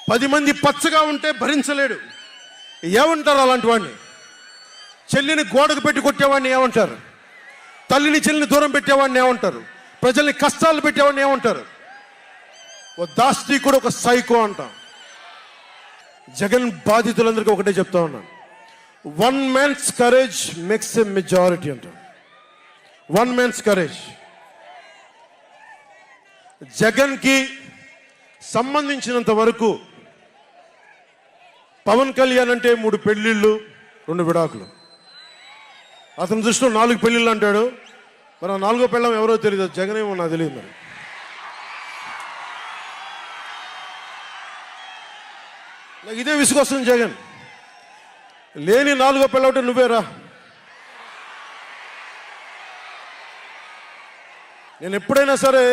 10 మంది పచ్చగా ఉంటే భరించలేడు. ఏమంటారు అలాంటి వాడిని? చెల్లిని గోడకు పెట్టి కొట్టేవాడిని ఏమంటారు? తల్లిని చెల్లిని దూరం పెట్టేవాడిని ఏమంటారు? ప్రజల్ని కష్టాలు పెట్టేవాడిని ఏమంటారు? ఓ దాష్టీకుడు, ఒక సైకో అంటాం. జగన్ బాధితులందరికీ ఒకటే చెప్తా ఉన్నాను, 1 man's courage makes a majority అంటాం. 1 man's courage. జగన్కి సంబంధించినంత వరకు పవన్ కళ్యాణ్ అంటే 3 పెళ్లిళ్ళు 2 విడాకులు. అతని దృష్టిలో 4 పెళ్లిళ్ళు అంటాడు. మరి 4వ పెళ్ళం ఎవరో తెలియదు, జగన్ ఏమో నాకు తెలియదు. మరి నాకు ఇదే విసుగొస్తుంది. జగన్ లేని 4వ పెళ్ళవుటే నువ్వేరా. నేను ఎప్పుడైనా సరే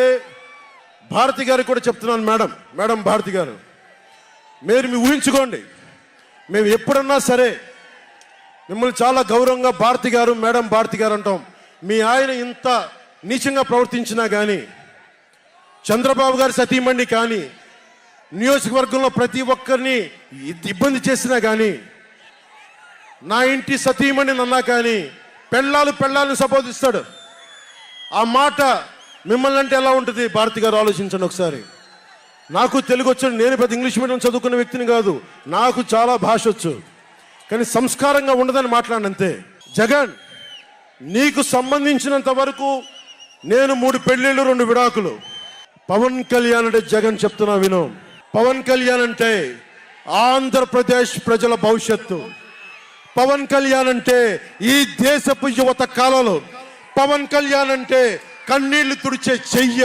భారతి గారికి కూడా చెప్తున్నాను, మేడం భారతి గారు, మీరు మీ ఊహించుకోండి, మేము ఎప్పుడన్నా సరే మిమ్మల్ని చాలా గౌరవంగా భారతి గారు, మేడం భారతి గారు అంటాం. మీ ఆయన ఇంత నీచంగా ప్రవర్తించినా కానీ, చంద్రబాబు గారి సతీమణి కానీ, నియోజకవర్గంలో ప్రతి ఒక్కరిని ఇబ్బంది చేసినా కానీ, నా ఇంటి సతీమణి అన్నా కానీ పెళ్ళాలను సంబోధిస్తాడు. ఆ మాట మిమ్మల్ని అంటే ఎలా ఉంటుంది భారతి గారు? ఆలోచించండి ఒకసారి. నాకు తెలుగు వచ్చాడు, నేను పెద్ద ఇంగ్లీష్ మీడియం చదువుకున్న వ్యక్తిని కాదు, నాకు చాలా భాష వచ్చు, కానీ సంస్కారంగా ఉండదని మాట్లాడినంతే. జగన్, నీకు సంబంధించినంత వరకు నేను 3 పెళ్లిళ్ళు 2 విడాకులు. పవన్ కళ్యాణ్ అంటే జగన్ చెప్తున్నా విను, పవన్ కళ్యాణ్ అంటే ఆంధ్రప్రదేశ్ ప్రజల భవిష్యత్తు. పవన్ కళ్యాణ్ అంటే ఈ దేశపు యువత కాలంలో. పవన్ కళ్యాణ్ అంటే కన్నీళ్లు తుడిచే చెయ్య.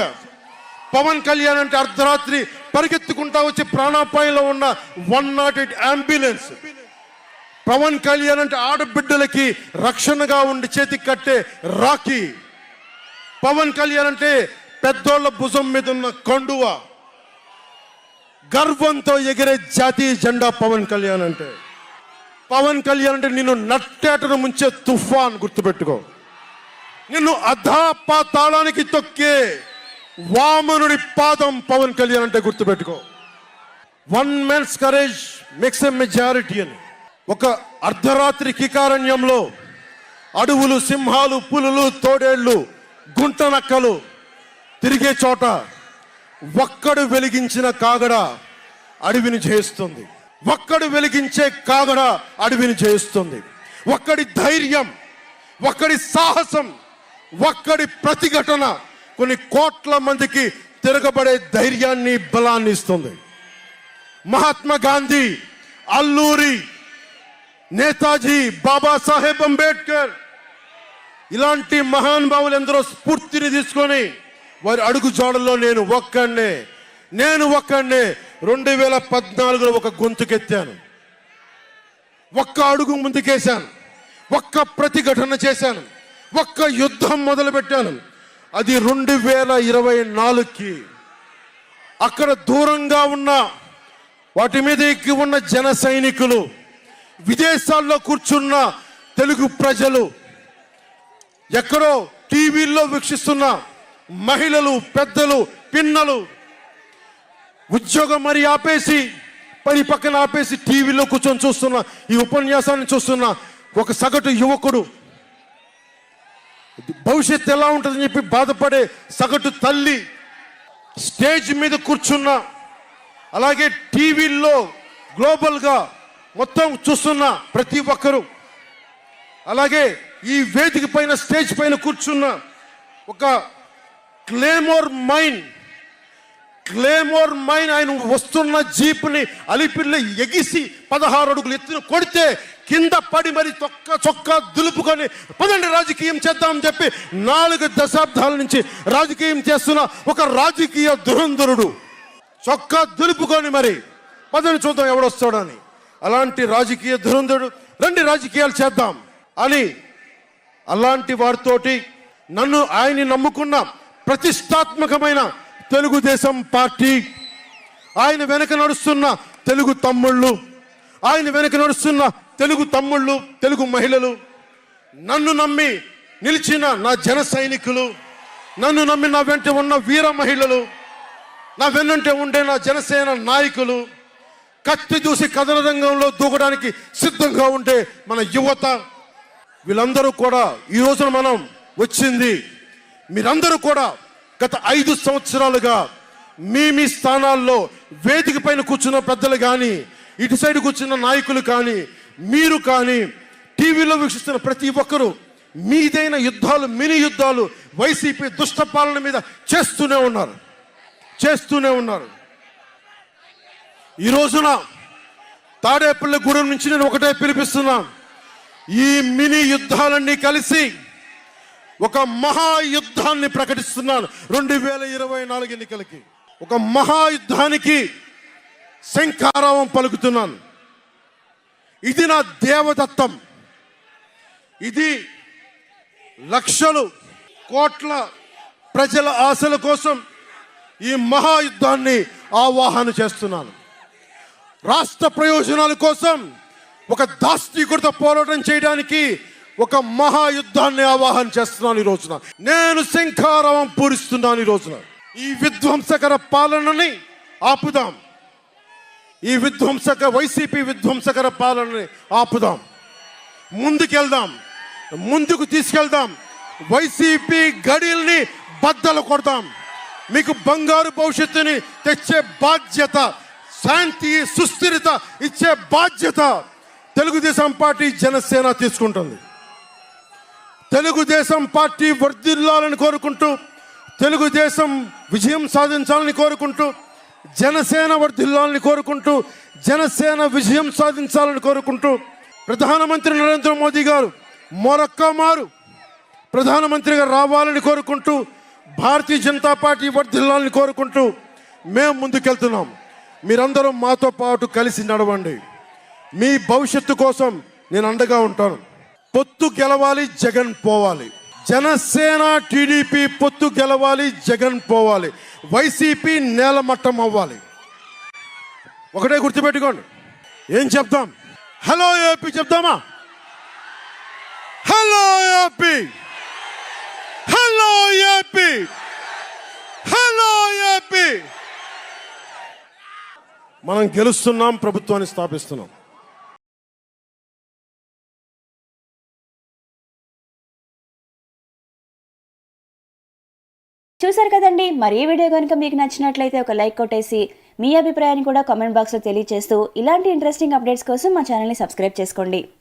పవన్ కళ్యాణ్ అంటే అర్ధరాత్రి పరిగెత్తుకుంటా వచ్చి ప్రాణాపాయంలో ఉన్న 108 అంబులెన్స్. పవన్ కళ్యాణ్ అంటే ఆడబిడ్డలకి రక్షణగా ఉండి చేతికి కట్టే రాఖీ. పవన్ కళ్యాణ్ అంటే పెద్దోళ్ల భుజం మీద ఉన్న కండువ, గర్వంతో ఎగిరే జాతీయ జెండా. పవన్ కళ్యాణ్ అంటే నిన్ను నట్టేటను ముంచే తుఫాన్. గుర్తుపెట్టుకో, నిన్ను అధాపాతాళానికి తొక్కే వామనుడి పాదం పవన్ కళ్యాణ్ అంటే. గుర్తుపెట్టుకో, 1 man's courage makes a majority అని. ఒక అర్ధరాత్రి కికారణ్యంలో అడవులు, సింహాలు, పులులు, తోడేళ్లు, గుంటనక్కలు తిరిగే చోట ఒక్కడు వెలిగించిన కాగడ అడవిని జయిస్తుంది. ఒక్కడు వెలిగించే కాగడ అడవిని జయిస్తుంది. ఒక్కడి ధైర్యం, ఒక్కడి సాహసం, ఒక్కడి ప్రతిఘటన కొన్ని కోట్ల మందికి తిరగబడే ధైర్యాన్ని, బలాన్ని ఇస్తుంది. మహాత్మా గాంధీ, అల్లూరి, నేతాజీ, బాబాసాహెబ్ అంబేద్కర్, ఇలాంటి మహానుభావులు ఎందరో స్ఫూర్తిని తీసుకొని వారి అడుగు జాడల్లో నేను ఒక్కడినే 2014లో ఒక గొంతుకెత్తాను, ఒక్క అడుగు ముందుకేశాను, ఒక్క ప్రతిఘటన చేశాను, ఒక్క యుద్ధం మొదలుపెట్టాను. అది 2024కి. అక్కడ దూరంగా ఉన్న వాటి మీద ఎక్కి ఉన్న జన సైనికులు, విదేశాల్లో కూర్చున్న తెలుగు ప్రజలు, ఎక్కడో టీవీల్లో వీక్షిస్తున్న మహిళలు, పెద్దలు, పిన్నలు, ఉద్యోగం మరి ఆపేసి పని పక్కన ఆపేసి టీవీలో కూర్చొని చూస్తున్న ఈ ఉపన్యాసాన్ని చూస్తున్న ఒక సగటు యువకుడు, భవిష్యత్తు ఎలా ఉంటుందని చెప్పి బాధపడే సగటు తల్లి, స్టేజ్ మీద కూర్చున్న, అలాగే టీవీల్లో గ్లోబల్గా మొత్తం చూస్తున్న ప్రతి ఒక్కరు, అలాగే ఈ వేదిక పైన స్టేజ్ పైన కూర్చున్న ఒక క్లేమోర్ మైన్ ఆయన వస్తున్న జీప్ని అలిపిర్లో ఎగిసి 16 అడుగులు ఎత్తున కొడితే కింద పడి మరి చొక్కా దులుపుకొని పదండి రాజకీయం చేద్దామని చెప్పి 4 దశాబ్దాల నుంచి రాజకీయం చేస్తున్న ఒక రాజకీయ దురంధరుడు చొక్కా దులుపుకొని మరి పదండి చూద్దాం ఎవడొస్తాడని. అలాంటి రాజకీయ దురంధరుడు రండి రాజకీయాలు చేద్దాం అని అలాంటి వారితోటి ఆయన్ని నమ్ముకున్న ప్రతిష్టాత్మకమైన తెలుగుదేశం పార్టీ, ఆయన వెనక నడుస్తున్న తెలుగు తమ్ముళ్ళు, తెలుగు మహిళలు, నన్ను నమ్మి నిలిచిన నా జన సైనికులు, నన్ను నమ్మి నా వెంట ఉన్న వీర మహిళలు, నా వెన్నంటే ఉండే నా జనసేన నాయకులు, కత్తి దూసి కథన రంగంలో దూకడానికి సిద్ధంగా ఉండే మన యువత, వీళ్ళందరూ కూడా ఈ రోజున మనం వచ్చింది. మీరందరూ కూడా గత 5 సంవత్సరాలుగా మీ స్థానాల్లో వేదిక పైన కూర్చున్న పెద్దలు కానీ, ఇటు సైడ్ కూర్చున్న నాయకులు కానీ, మీరు కానీ, టీవీలో వీక్షిస్తున్న ప్రతి ఒక్కరూ మీదైన యుద్ధాలు, మినీ యుద్ధాలు వైసీపీ దుష్ట పాలన మీద చేస్తూనే ఉన్నారు. ఈ రోజున తాడేపల్లిగూడెం నుంచి నేను ఒకటే పిలిపిస్తున్నా, ఈ మినీ యుద్ధాలన్నీ కలిసి ఒక మహాయుద్ధాన్ని ప్రకటిస్తున్నాను. 2024 ఎన్నికలకి ఒక మహాయుద్ధానికి శంఖారావం పలుకుతున్నాను. ఇది నా దేవదత్తం. ఇది లక్షలు కోట్ల ప్రజల ఆశల కోసం ఈ మహాయుద్ధాన్ని ఆవాహన చేస్తున్నాను. రాష్ట్ర ప్రయోజనాల కోసం ఒక దాస్తికుడితో పోరాటం చేయడానికి ఒక మహాయుద్ధాన్ని ఆవాహన చేస్తున్నాను. ఈ రోజున నేను శంఖారావం పూరిస్తున్నాను. ఈ రోజున ఈ విధ్వంసకర పాలనని ఆపుదాం. ఈ వైసీపీ విధ్వంసకర పాలనని ఆపుదాం. ముందుకు తీసుకెళ్దాం. వైసీపీ గడిల్ని బద్దలు కొడదాం. మీకు బంగారు భవిష్యత్తుని తెచ్చే బాధ్యత, శాంతి, సుస్థిరత ఇచ్చే బాధ్యత తెలుగుదేశం పార్టీ, జనసేన తీసుకుంటుంది. తెలుగుదేశం పార్టీ వర్ధిల్లాలని కోరుకుంటూ, తెలుగుదేశం విజయం సాధించాలని కోరుకుంటూ, జనసేన వర్ధిల్లాలని కోరుకుంటూ, జనసేన విజయం సాధించాలని కోరుకుంటూ, ప్రధానమంత్రి నరేంద్ర మోదీ గారు మరొక్క మారు ప్రధానమంత్రిగా రావాలని కోరుకుంటూ, భారతీయ జనతా పార్టీ వర్ధిల్లాలని కోరుకుంటూ మేము ముందుకెళ్తున్నాం. మీరందరూ మాతో పాటు కలిసి నడవండి. మీ భవిష్యత్తు కోసం నేను అండగా ఉంటాను. పొత్తు గెలవాలి, జగన్ పోవాలి. జనసేన టీడీపీ పొత్తు గెలవాలి, జగన్ పోవాలి. వైసీపీ నేలమట్టం అవ్వాలి. ఒకటే గుర్తుపెట్టుకోండి. ఏం చెప్తాం? హలో ఏపీ చెప్తామా? Hello AP, hello AP, hello AP. మనం గెలుస్తున్నాం, ప్రభుత్వాన్ని స్థాపిస్తున్నాం. చూసారు కదండి. మరి ఈ వీడియో కనుక మీకు నచ్చినట్లయితే ఒక లైక్ కొట్టేసి మీ అభిప్రాయాన్ని కూడా కామెంట్ బాక్స్లో తెలియజేస్తూ ఇలాంటి ఇంట్రెస్టింగ్ అప్డేట్స్ కోసం మా ఛానల్ని సబ్స్క్రైబ్ చేసుకోండి.